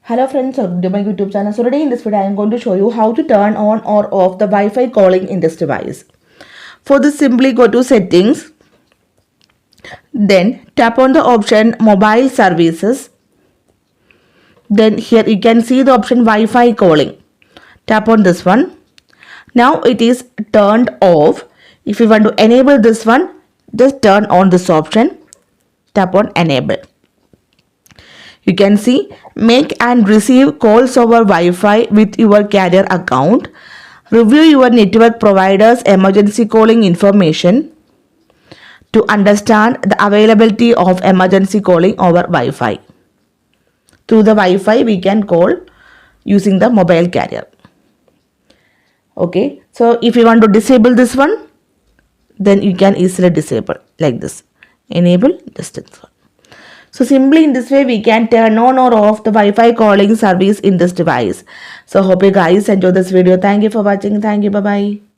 Hello friends, welcome to my YouTube channel. So today in this video I am going to show you how to turn on or off the Wi-Fi calling in this device. For this, simply go to settings, then tap on the option mobile services. Then here you can see the option Wi-Fi calling. Tap on this one. Now it is turned off. If you want to enable this one, just turn on this option. Tap on enable. You can see make and receive calls over Wi-Fi with your carrier account. Review your network provider's emergency calling information to understand the availability of emergency calling over Wi-Fi. Through the Wi-Fi we can call using the mobile carrier. Okay, so if you want to disable this one, then you can easily disable like this. Enable distance one. So simply in this way we can turn on or off the Wi-Fi calling service in this device. So hope you guys enjoy this video. Thank you for watching. Thank you. Bye bye.